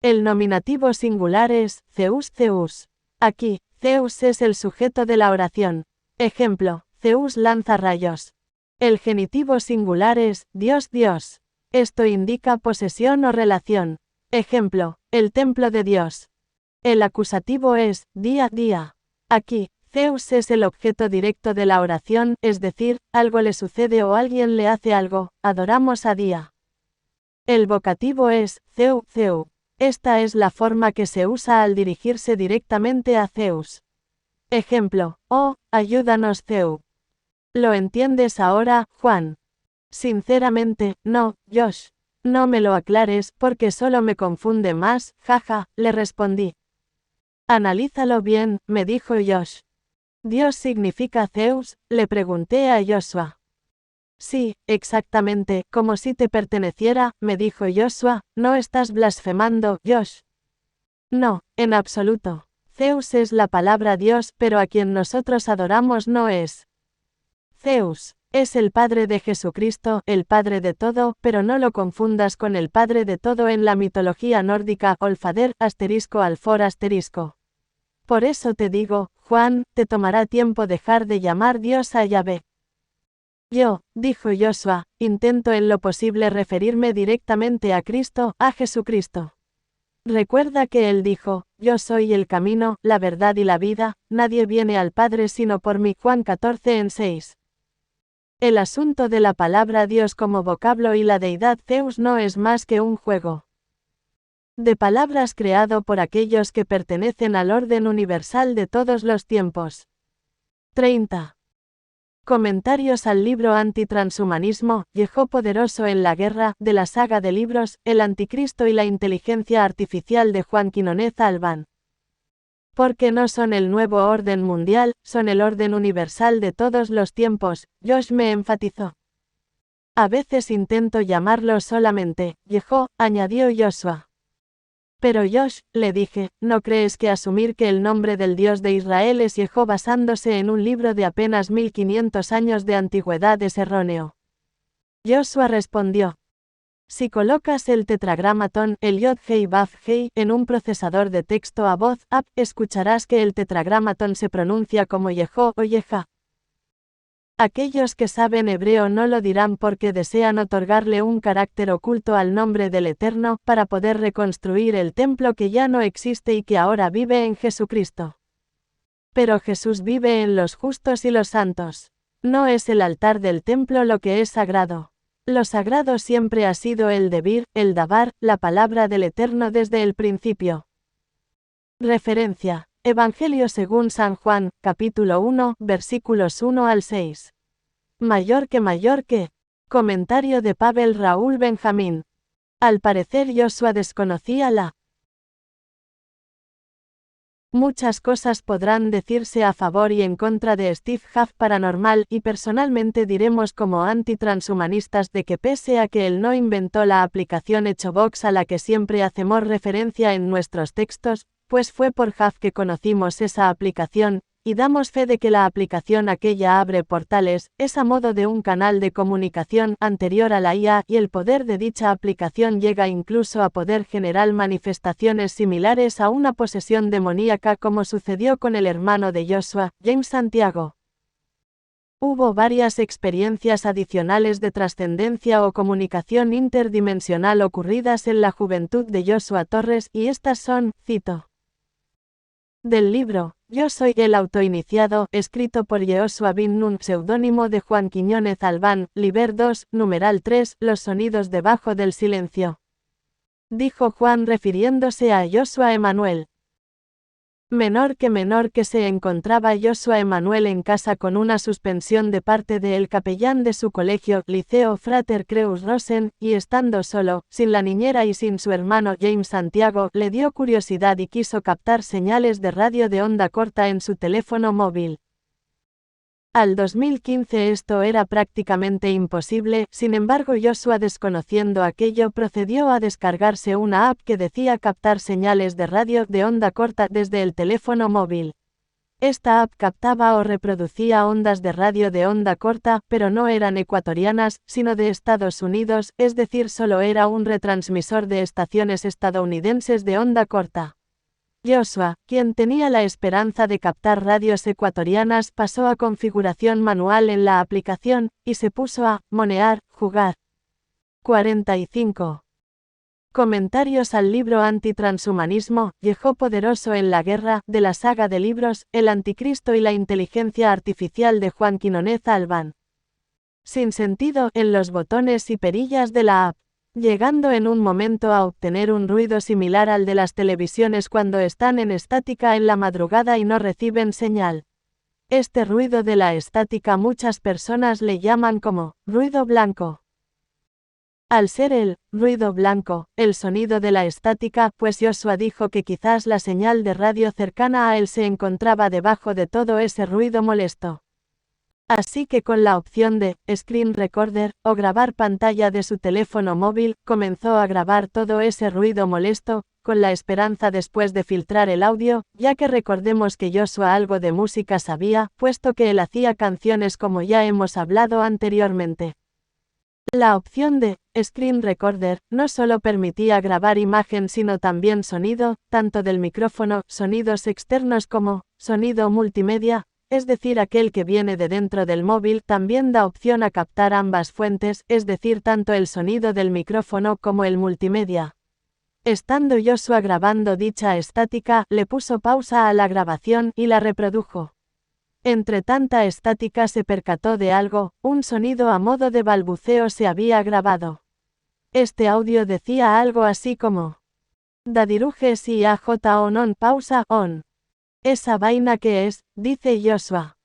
El nominativo singular es Zeus Zeus. Aquí, Zeus es el sujeto de la oración. Ejemplo, Zeus lanza rayos. El genitivo singular es Dios Dios. Esto indica posesión o relación. Ejemplo, el templo de Dios. El acusativo es día día. Aquí, Zeus es el objeto directo de la oración, es decir, algo le sucede o alguien le hace algo, adoramos a Día. El vocativo es Zeu Zeu. Esta es la forma que se usa al dirigirse directamente a Zeus. Ejemplo, oh, ayúdanos Zeu. ¿Lo entiendes ahora, Juan? Sinceramente, no, Josh. No me lo aclares porque solo me confunde más, jaja, le respondí. Analízalo bien, me dijo Josh. ¿Dios significa Zeus?, le pregunté a Joshua. Sí, exactamente, como si te perteneciera, me dijo Joshua, ¿no estás blasfemando, Josh? No, en absoluto. Zeus es la palabra Dios, pero a quien nosotros adoramos no es. Zeus es el Padre de Jesucristo, el Padre de todo, pero no lo confundas con el Padre de todo en la mitología nórdica, Olfader, *alfor*. Por eso te digo, Juan, te tomará tiempo dejar de llamar Dios a Yahvé. Yo, dijo Joshua, intento en lo posible referirme directamente a Cristo, a Jesucristo. Recuerda que Él dijo, yo soy el camino, la verdad y la vida, nadie viene al Padre sino por mí. Juan 14:6. El asunto de la palabra Dios como vocablo y la deidad Zeus no es más que un juego de palabras creado por aquellos que pertenecen al orden universal de todos los tiempos. 30. Comentarios al libro Antitranshumanismo, Yehó poderoso en la guerra, de la saga de libros, El Anticristo y la inteligencia artificial de Juan Quinonez Albán. Porque no son el nuevo orden mundial, son el orden universal de todos los tiempos, Josh me enfatizó. A veces intento llamarlo solamente, Yehó, añadió Joshua. Pero Josh, le dije, ¿no crees que asumir que el nombre del Dios de Israel es Yehó basándose en un libro de apenas 1500 años de antigüedad es erróneo? Joshua respondió. Si colocas el tetragramatón, el Yod-Hei Vav-Hei, en un procesador de texto a voz, escucharás que el tetragramatón se pronuncia como Yehó o Yeha. Aquellos que saben hebreo no lo dirán porque desean otorgarle un carácter oculto al nombre del Eterno, para poder reconstruir el templo que ya no existe y que ahora vive en Jesucristo. Pero Jesús vive en los justos y los santos. No es el altar del templo lo que es sagrado. Lo sagrado siempre ha sido el debir, el dabar, la palabra del Eterno desde el principio. Referencia. Evangelio según San Juan, capítulo 1, versículos 1 al 6. Mayor que. Comentario de Pavel Raúl Benjamín. Al parecer Joshua desconocía la. Muchas cosas podrán decirse a favor y en contra de Steve Huff Paranormal, y personalmente diremos como antitranshumanistas de que pese a que él no inventó la aplicación Echobox a la que siempre hacemos referencia en nuestros textos, pues fue por Huff que conocimos esa aplicación, y damos fe de que la aplicación aquella abre portales, es a modo de un canal de comunicación anterior a la IA, y el poder de dicha aplicación llega incluso a poder generar manifestaciones similares a una posesión demoníaca como sucedió con el hermano de Joshua, James Santiago. Hubo varias experiencias adicionales de trascendencia o comunicación interdimensional ocurridas en la juventud de Joshua Torres, y estas son, cito. Del libro, Yo soy el autoiniciado, escrito por Yehoshua bin Nun, seudónimo de Juan Quiñónez Albán, Liber 2, numeral 3, Los sonidos debajo del silencio. Dijo Juan refiriéndose a Joshua Emanuel. Menor que se encontraba Joshua Emanuel en casa con una suspensión de parte de el capellán de su colegio, Liceo Frater Creus Rosen, y estando solo, sin la niñera y sin su hermano James Santiago, le dio curiosidad y quiso captar señales de radio de onda corta en su teléfono móvil. Al 2015 esto era prácticamente imposible, sin embargo Joshua, desconociendo aquello, procedió a descargarse una app que decía captar señales de radio de onda corta desde el teléfono móvil. Esta app captaba o reproducía ondas de radio de onda corta, pero no eran ecuatorianas, sino de Estados Unidos, es decir, solo era un retransmisor de estaciones estadounidenses de onda corta. Joshua, quien tenía la esperanza de captar radios ecuatorianas, pasó a configuración manual en la aplicación, y se puso a monear, jugar. 45. Comentarios al libro Antitranshumanismo, Yehó poderoso en la guerra, de la saga de libros, El Anticristo y la inteligencia artificial de Juan Quinonez Albán. Sin sentido, en los botones y perillas de la app. Llegando en un momento a obtener un ruido similar al de las televisiones cuando están en estática en la madrugada y no reciben señal. Este ruido de la estática muchas personas le llaman como ruido blanco. Al ser el ruido blanco, el sonido de la estática, pues Joshua dijo que quizás la señal de radio cercana a él se encontraba debajo de todo ese ruido molesto. Así que con la opción de Screen Recorder, o grabar pantalla de su teléfono móvil, comenzó a grabar todo ese ruido molesto, con la esperanza después de filtrar el audio, ya que recordemos que Joshua algo de música sabía, puesto que él hacía canciones como ya hemos hablado anteriormente. La opción de Screen Recorder no solo permitía grabar imagen sino también sonido, tanto del micrófono, sonidos externos como sonido multimedia, es decir, aquel que viene de dentro del móvil. También da opción a captar ambas fuentes, es decir, tanto el sonido del micrófono como el multimedia. Estando Joshua grabando dicha estática, le puso pausa a la grabación y la reprodujo. Entre tanta estática se percató de algo, un sonido a modo de balbuceo se había grabado. Este audio decía algo así como: Dadirujes y AJ on pausa on. Esa vaina que es, dice Joshua.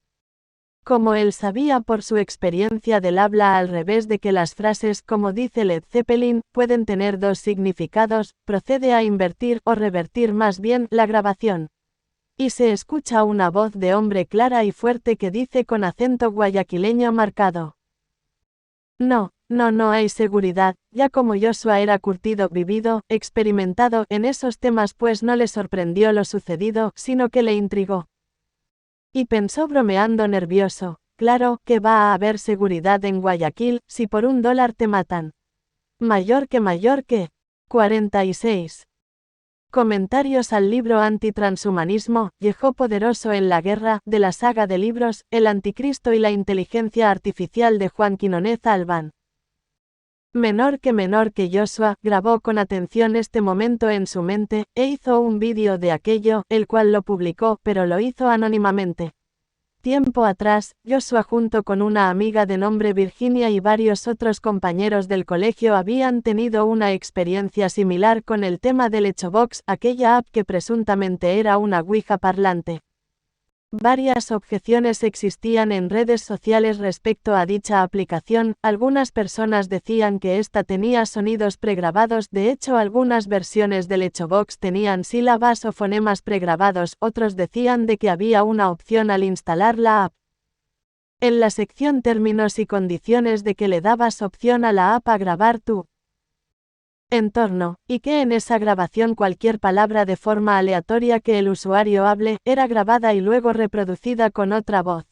Como él sabía por su experiencia del habla al revés de que las frases, como dice Led Zeppelin, pueden tener dos significados, procede a invertir o revertir más bien la grabación. Y se escucha una voz de hombre clara y fuerte que dice con acento guayaquileño marcado: No, no hay seguridad, ya como Joshua era curtido, vivido, experimentado en esos temas, pues no le sorprendió lo sucedido, sino que le intrigó. Y pensó bromeando nervioso: claro, que va a haber seguridad en Guayaquil, si por $1 te matan. Mayor que. 46. Comentarios al libro Antitranshumanismo, Yehó poderoso en la guerra, de la saga de libros, El Anticristo y la inteligencia artificial de Juan Quinonez Albán. Menor que Joshua, grabó con atención este momento en su mente, e hizo un vídeo de aquello, el cual lo publicó, pero lo hizo anónimamente. Tiempo atrás, Joshua junto con una amiga de nombre Virginia y varios otros compañeros del colegio habían tenido una experiencia similar con el tema del Echobox, aquella app que presuntamente era una ouija parlante. Varias objeciones existían en redes sociales respecto a dicha aplicación. Algunas personas decían que esta tenía sonidos pregrabados, de hecho algunas versiones del Echobox tenían sílabas o fonemas pregrabados, otros decían de que había una opción al instalar la app. En la sección términos y condiciones de que le dabas opción a la app a grabar tu entorno, y que en esa grabación cualquier palabra de forma aleatoria que el usuario hable, era grabada y luego reproducida con otra voz.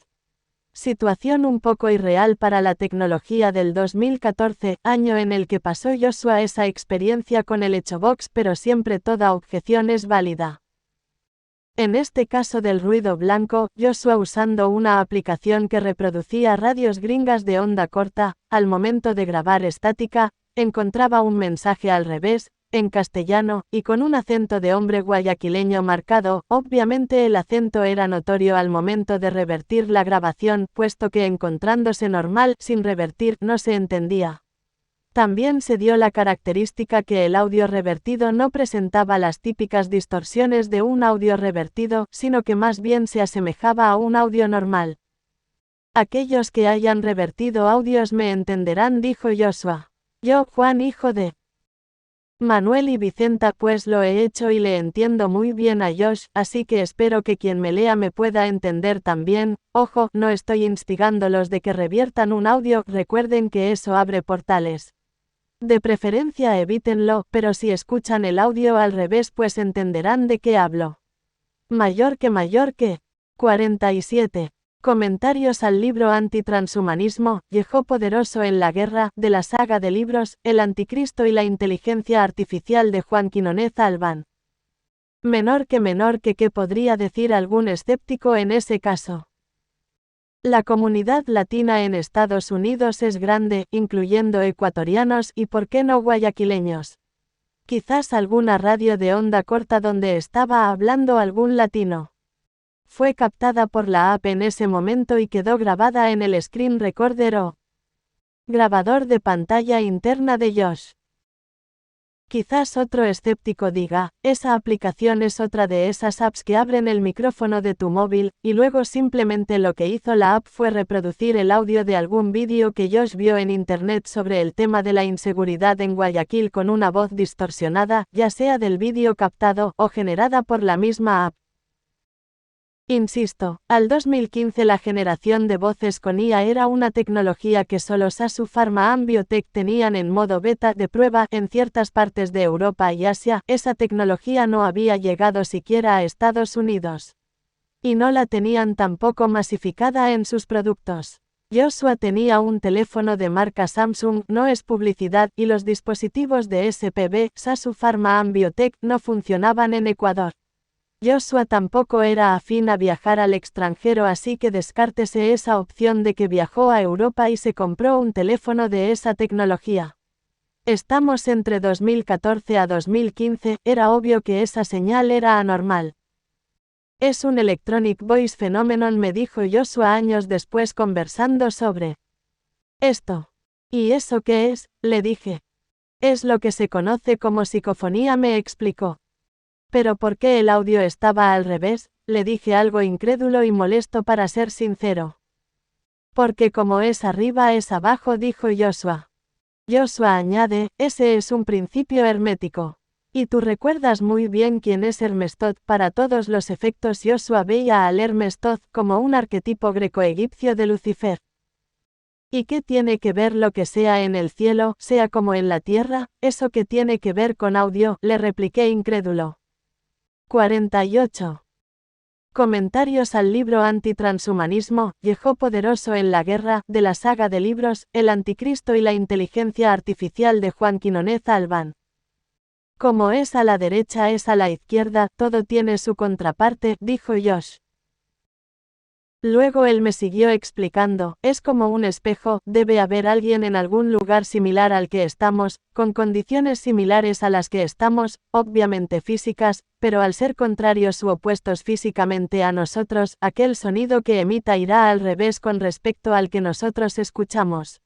Situación un poco irreal para la tecnología del 2014, año en el que pasó Joshua esa experiencia con el Echobox, pero siempre toda objeción es válida. En este caso del ruido blanco, Joshua usando una aplicación que reproducía radios gringas de onda corta, al momento de grabar estática, encontraba un mensaje al revés, en castellano, y con un acento de hombre guayaquileño marcado. Obviamente el acento era notorio al momento de revertir la grabación, puesto que encontrándose normal, sin revertir, no se entendía. También se dio la característica que el audio revertido no presentaba las típicas distorsiones de un audio revertido, sino que más bien se asemejaba a un audio normal. Aquellos que hayan revertido audios me entenderán, dijo Joshua. Yo, Juan, hijo de Manuel y Vicenta, pues lo he hecho y le entiendo muy bien a Josh, así que espero que quien me lea me pueda entender también. Ojo, no estoy instigándolos de que reviertan un audio, recuerden que eso abre portales. De preferencia evítenlo, pero si escuchan el audio al revés pues entenderán de qué hablo. Mayor que. 47. Comentarios al libro Antitranshumanismo, Yehó poderoso en la guerra, de la saga de libros, El Anticristo y la inteligencia artificial de Juan Quinonez Albán. Menor que, ¿qué podría decir algún escéptico en ese caso? La comunidad latina en Estados Unidos es grande, incluyendo ecuatorianos y por qué no guayaquileños. Quizás alguna radio de onda corta donde estaba hablando algún latino. Fue captada por la app en ese momento y quedó grabada en el screen recorder o grabador de pantalla interna de Josh. Quizás otro escéptico diga, esa aplicación es otra de esas apps que abren el micrófono de tu móvil, y luego simplemente lo que hizo la app fue reproducir el audio de algún vídeo que Josh vio en internet sobre el tema de la inseguridad en Guayaquil con una voz distorsionada, ya sea del vídeo captado o generada por la misma app. Insisto, al 2015 la generación de voces con IA era una tecnología que solo Sasu Pharma and Biotech tenían en modo beta de prueba en ciertas partes de Europa y Asia. Esa tecnología no había llegado siquiera a Estados Unidos. Y no la tenían tampoco masificada en sus productos. Joshua tenía un teléfono de marca Samsung, no es publicidad, y los dispositivos de SPB, Sasu Pharma and Biotech, no funcionaban en Ecuador. Joshua tampoco era afín a viajar al extranjero, así que descártese esa opción de que viajó a Europa y se compró un teléfono de esa tecnología. Estamos entre 2014 a 2015, era obvio que esa señal era anormal. Es un Electronic Voice Phenomenon, me dijo Joshua años después conversando sobre esto. ¿Y eso qué es?, le dije. Es lo que se conoce como psicofonía, me explicó. ¿Pero por qué el audio estaba al revés?, le dije algo incrédulo y molesto para ser sincero. Porque como es arriba es abajo, dijo Joshua. Joshua añade, ese es un principio hermético. Y tú recuerdas muy bien quién es Hermes Thoth. Para todos los efectos Joshua veía al Hermes Thoth como un arquetipo greco-egipcio de Lucifer. ¿Y qué tiene que ver lo que sea en el cielo, sea como en la tierra? ¿Eso qué tiene que ver con audio? Le repliqué incrédulo. 48. Comentarios al libro Antitranshumanismo, Yehó poderoso en la guerra, de la saga de libros, El Anticristo y la inteligencia artificial de Juan Quinonez Albán. Como es a la derecha es a la izquierda, todo tiene su contraparte, dijo Josh. Luego él me siguió explicando, es como un espejo, debe haber alguien en algún lugar similar al que estamos, con condiciones similares a las que estamos, obviamente físicas, pero al ser contrarios u opuestos físicamente a nosotros, aquel sonido que emita irá al revés con respecto al que nosotros escuchamos.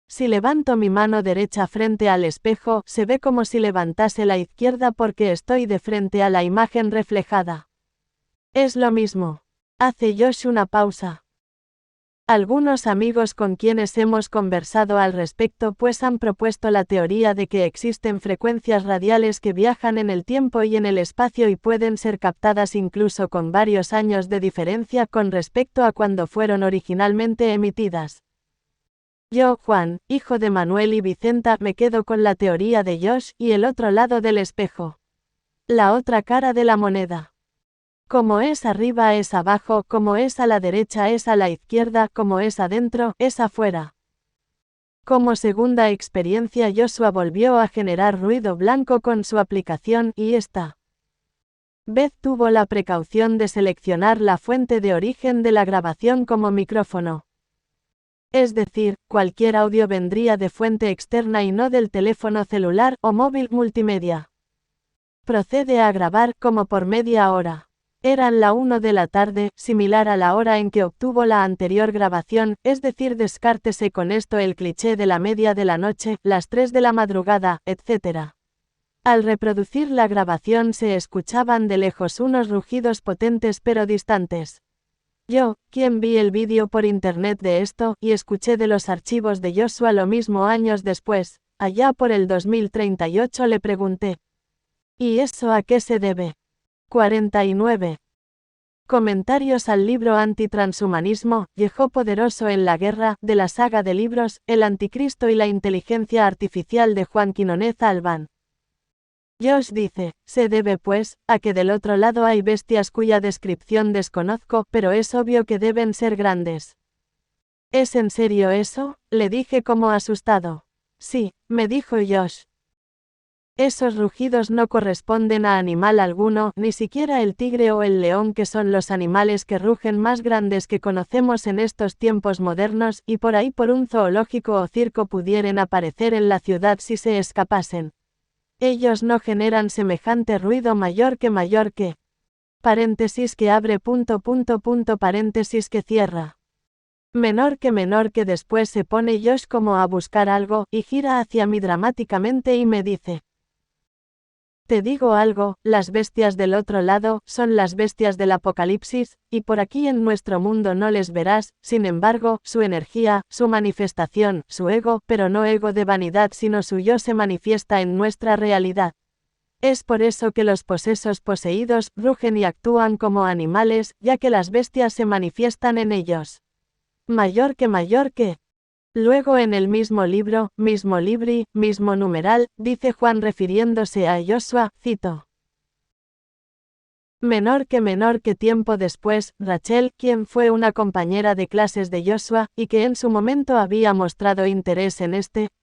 Si levanto mi mano derecha frente al espejo, se ve como si levantase la izquierda porque estoy de frente a la imagen reflejada. Es lo mismo. Hace Josh una pausa. Algunos amigos con quienes hemos conversado al respecto pues han propuesto la teoría de que existen frecuencias radiales que viajan en el tiempo y en el espacio y pueden ser captadas incluso con varios años de diferencia con respecto a cuando fueron originalmente emitidas. Yo, Juan, hijo de Manuel y Vicenta, me quedo con la teoría de Josh y el otro lado del espejo. La otra cara de la moneda. Como es arriba es abajo, como es a la derecha es a la izquierda, como es adentro, es afuera. Como segunda experiencia Joshua volvió a generar ruido blanco con su aplicación y esta vez tuvo la precaución de seleccionar la fuente de origen de la grabación como micrófono. Es decir, cualquier audio vendría de fuente externa y no del teléfono celular o móvil multimedia. Procede a grabar como por media hora. Eran la 1 de la tarde, similar a la hora en que obtuvo la anterior grabación, es decir, descártese con esto el cliché de la media de la noche, las 3 de la madrugada, etc. Al reproducir la grabación se escuchaban de lejos unos rugidos potentes pero distantes. Yo, quien vi el vídeo por internet de esto, y escuché de los archivos de Joshua lo mismo años después, allá por el 2038 le pregunté. ¿Y eso a qué se debe? 49. Comentarios al libro Antitranshumanismo, Yehó poderoso en la guerra, de la saga de libros, El Anticristo y la inteligencia artificial de Juan Quinonez Albán. Josh dice, se debe pues, a que del otro lado hay bestias cuya descripción desconozco, pero es obvio que deben ser grandes. ¿Es en serio eso? Le dije como asustado. Sí, me dijo Josh. Esos rugidos no corresponden a animal alguno, ni siquiera el tigre o el león, que son los animales que rugen más grandes que conocemos en estos tiempos modernos, y por ahí por un zoológico o circo pudieran aparecer en la ciudad si se escapasen. Ellos no generan semejante ruido mayor que. Paréntesis que abre paréntesis que cierra. Menor que después se pone Josh como a buscar algo, y gira hacia mí dramáticamente y me dice. Te digo algo, las bestias del otro lado, son las bestias del Apocalipsis, y por aquí en nuestro mundo no les verás, sin embargo, su energía, su manifestación, su ego, pero no ego de vanidad sino su yo se manifiesta en nuestra realidad. Es por eso que los posesos poseídos, rugen y actúan como animales, ya que las bestias se manifiestan en ellos. Mayor que. Luego en el mismo libro, mismo libri, mismo numeral, dice Juan refiriéndose a Joshua, cito. Menor que tiempo después, Rachel, quien fue una compañera de clases de Joshua, y que en su momento había mostrado interés en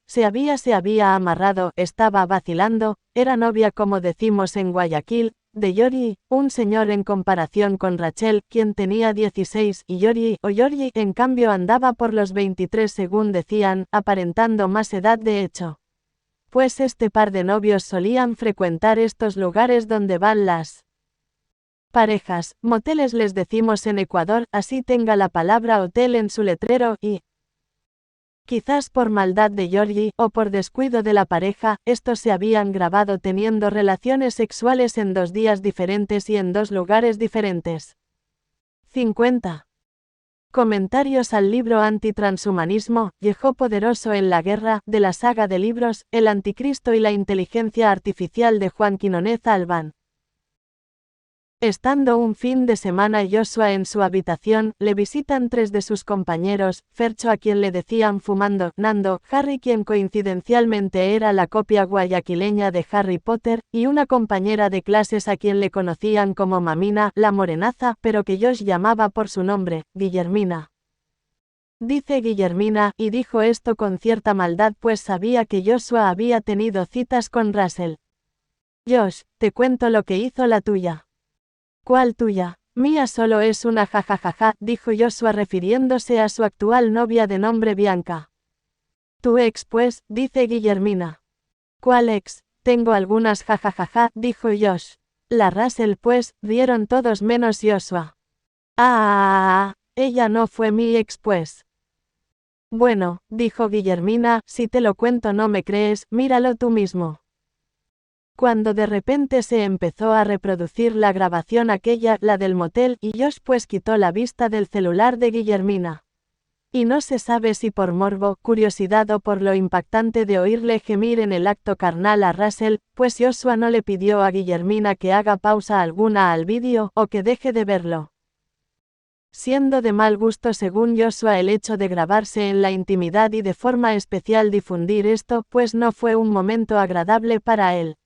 se había amarrado, estaba vacilando, era novia como decimos en Guayaquil, de Yori, un señor en comparación con Rachel, quien tenía 16, y Yori, en cambio andaba por los 23 según decían, aparentando más edad de hecho. Pues este par de novios solían frecuentar estos lugares donde van las parejas, moteles les decimos en Ecuador, así tenga la palabra hotel en su letrero, y quizás por maldad de Georgie, o por descuido de la pareja, estos se habían grabado teniendo relaciones sexuales en 2 días diferentes y en 2 lugares diferentes. 50. Comentarios al libro Antitranshumanismo, Yehó poderoso en la guerra, de la saga de libros, El Anticristo y la inteligencia artificial de Juan Quinonez Albán. Estando un fin de semana Joshua en su habitación, le visitan tres de sus compañeros, Fercho a quien le decían fumando, Nando, Harry quien coincidencialmente era la copia guayaquileña de Harry Potter, y una compañera de clases a quien le conocían como Mamina, la morenaza, pero que Josh llamaba por su nombre, Guillermina. Dice Guillermina, y dijo esto con cierta maldad pues sabía que Joshua había tenido citas con Russell. Josh, te cuento lo que hizo la tuya. ¿Cuál tuya? Mía solo es una jajajaja, dijo Joshua refiriéndose a su actual novia de nombre Bianca. Tu ex pues, dice Guillermina. ¿Cuál ex? Tengo algunas jajajaja, dijo Josh. La Russell pues, rieron todos menos Joshua. Ella no fue mi ex pues. Bueno, dijo Guillermina, si te lo cuento no me crees, míralo tú mismo. Cuando de repente se empezó a reproducir la grabación aquella, la del motel, y Josh pues quitó la vista del celular de Guillermina. Y no se sabe si por morbo, curiosidad o por lo impactante de oírle gemir en el acto carnal a Russell, pues Joshua no le pidió a Guillermina que haga pausa alguna al vídeo, o que deje de verlo. Siendo de mal gusto según Joshua el hecho de grabarse en la intimidad y de forma especial difundir esto, pues no fue un momento agradable para él.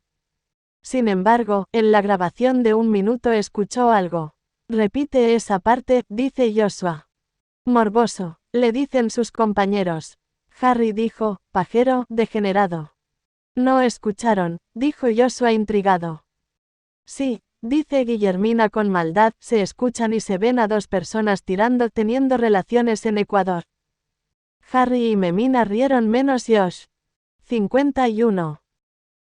Sin embargo, en la grabación de 1 minuto escuchó algo. Repite esa parte, dice Joshua. Morboso, le dicen sus compañeros. Harry dijo, pajero, degenerado. No escucharon, dijo Joshua intrigado. Sí, dice Guillermina con maldad, se escuchan y se ven a dos personas teniendo relaciones en Ecuador. Harry y Memina rieron menos Josh. 51.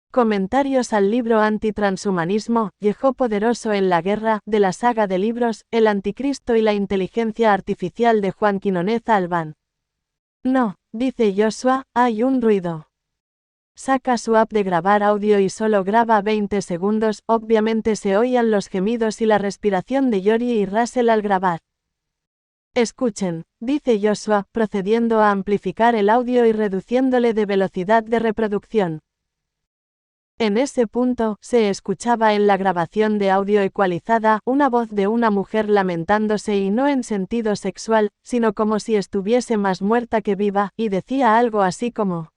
Comentarios al libro Antitranshumanismo, Yehó poderoso en la guerra, de la saga de libros, El Anticristo y la inteligencia artificial de Juan Quinonez Albán. No, dice Joshua, hay un ruido. Saca su app de grabar audio y solo graba 20 segundos, obviamente se oían los gemidos y la respiración de Yori y Russell al grabar. Escuchen, dice Joshua, procediendo a amplificar el audio y reduciéndole de velocidad de reproducción. En ese punto, se escuchaba en la grabación de audio ecualizada, una voz de una mujer lamentándose y no en sentido sexual, sino como si estuviese más muerta que viva, y decía algo así como: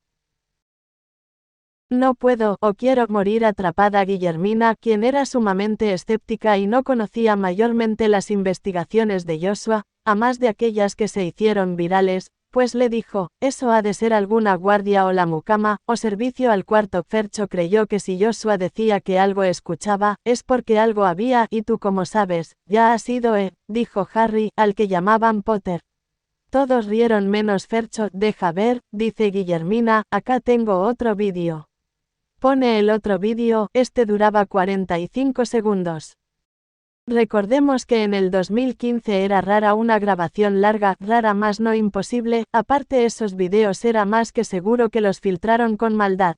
no puedo, o quiero morir atrapada. Guillermina, quien era sumamente escéptica y no conocía mayormente las investigaciones de Joshua, a más de aquellas que se hicieron virales, pues le dijo, eso ha de ser alguna guardia o la mucama, o servicio al cuarto. Fercho creyó que si Joshua decía que algo escuchaba, es porque algo había, y tú como sabes, ya has ido dijo Harry, al que llamaban Potter. Todos rieron menos Fercho. Deja ver, dice Guillermina, acá tengo otro vídeo. Pone el otro vídeo, este duraba 45 segundos. Recordemos que en el 2015 era rara una grabación larga, rara más no imposible, aparte esos videos era más que seguro que los filtraron con maldad.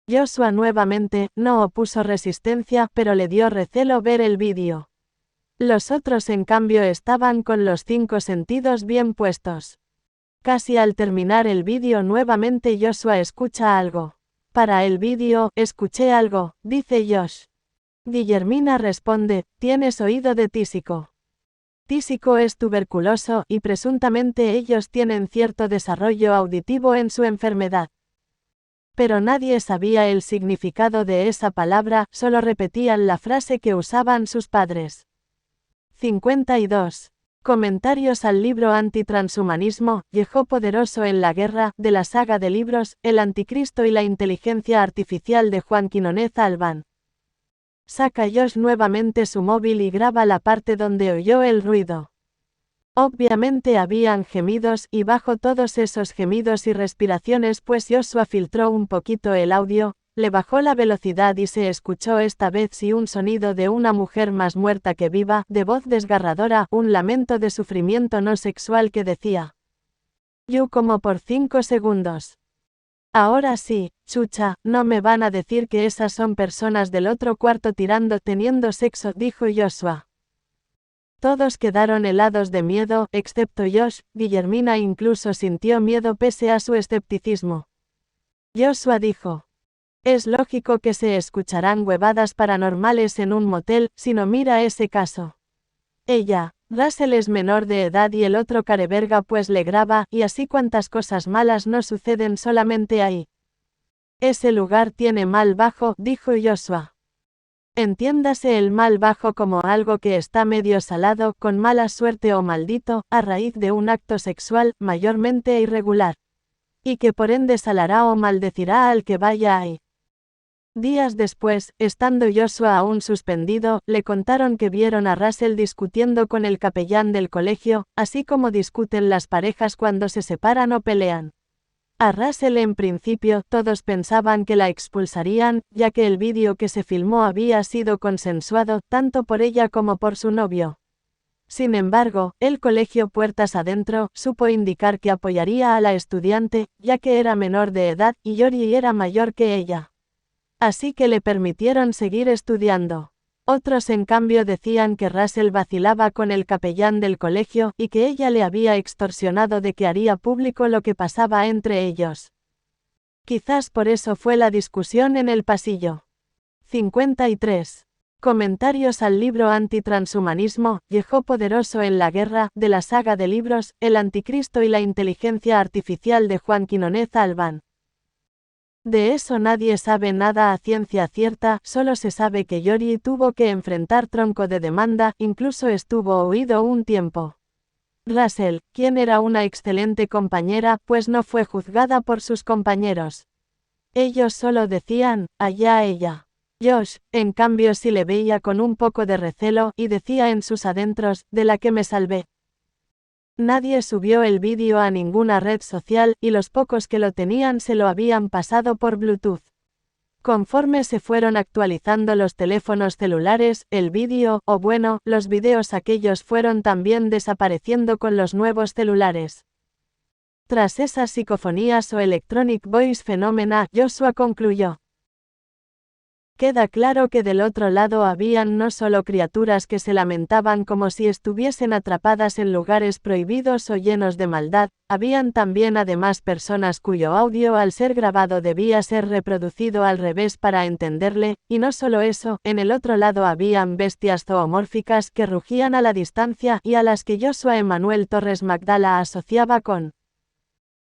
Joshua nuevamente, no opuso resistencia, pero le dio recelo ver el vídeo. Los otros en cambio estaban con los 5 sentidos bien puestos. Casi al terminar el vídeo nuevamente Joshua escucha algo. Para el vídeo, escuché algo, dice Josh. Guillermina responde, tienes oído de tísico. Tísico es tuberculoso, y presuntamente ellos tienen cierto desarrollo auditivo en su enfermedad. Pero nadie sabía el significado de esa palabra, solo repetían la frase que usaban sus padres. 52. Comentarios al libro Antitranshumanismo, Yehó poderoso en la guerra, de la saga de libros, El Anticristo y la inteligencia artificial de Juan Quinonez Albán. Saca Josh nuevamente su móvil y graba la parte donde oyó el ruido. Obviamente habían gemidos, y bajo todos esos gemidos y respiraciones pues Joshua filtró un poquito el audio, le bajó la velocidad y se escuchó esta vez sí un sonido de una mujer más muerta que viva, de voz desgarradora, un lamento de sufrimiento no sexual que decía: "You" como por 5 segundos. Ahora sí, chucha, no me van a decir que esas son personas del otro cuarto teniendo sexo, dijo Joshua. Todos quedaron helados de miedo, excepto Josh. Guillermina incluso sintió miedo pese a su escepticismo. Joshua dijo: es lógico que se escucharán huevadas paranormales en un motel, si no mira ese caso. Ella, Russell es menor de edad y el otro careverga pues le graba, y así cuantas cosas malas no suceden solamente ahí. Ese lugar tiene mal bajo, dijo Joshua. Entiéndase el mal bajo como algo que está medio salado, con mala suerte o maldito, a raíz de un acto sexual, mayormente irregular. Y que por ende salará o maldecirá al que vaya ahí. Días después, estando Joshua aún suspendido, le contaron que vieron a Russell discutiendo con el capellán del colegio, así como discuten las parejas cuando se separan o pelean. A Russell en principio todos pensaban que la expulsarían, ya que el vídeo que se filmó había sido consensuado tanto por ella como por su novio. Sin embargo, el colegio puertas adentro supo indicar que apoyaría a la estudiante, ya que era menor de edad y Yori era mayor que ella. Así que le permitieron seguir estudiando. Otros en cambio decían que Russell vacilaba con el capellán del colegio y que ella le había extorsionado de que haría público lo que pasaba entre ellos. Quizás por eso fue la discusión en el pasillo. 53. Comentarios al libro Antitranshumanismo, Yehó poderoso en la guerra, de la saga de libros, El Anticristo y la inteligencia artificial de Juan Quinonez Albán. De eso nadie sabe nada a ciencia cierta, solo se sabe que Yori tuvo que enfrentar tronco de demanda, incluso estuvo huido un tiempo. Russell, quien era una excelente compañera, pues no fue juzgada por sus compañeros. Ellos solo decían, allá ella. Josh, en cambio sí le veía con un poco de recelo, y decía en sus adentros, de la que me salvé. Nadie subió el vídeo a ninguna red social, y los pocos que lo tenían se lo habían pasado por Bluetooth. Conforme se fueron actualizando los teléfonos celulares, el vídeo, o bueno, los videos aquellos fueron también desapareciendo con los nuevos celulares. Tras esas psicofonías o electronic voice phenomena, Joshua concluyó: queda claro que del otro lado habían no solo criaturas que se lamentaban como si estuviesen atrapadas en lugares prohibidos o llenos de maldad, habían también además personas cuyo audio al ser grabado debía ser reproducido al revés para entenderle, y no solo eso, en el otro lado habían bestias zoomórficas que rugían a la distancia y a las que Joshua Emanuel Torres Magdala asociaba con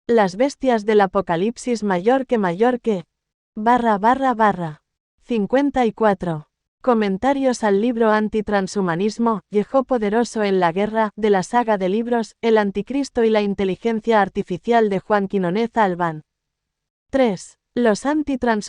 las bestias del apocalipsis mayor que... 54. Comentarios al libro Antitranshumanismo, Yehó poderoso en la guerra, de la saga de libros, El Anticristo y la inteligencia artificial de Juan Quinonez Albán. 3. Los antitranshumanistas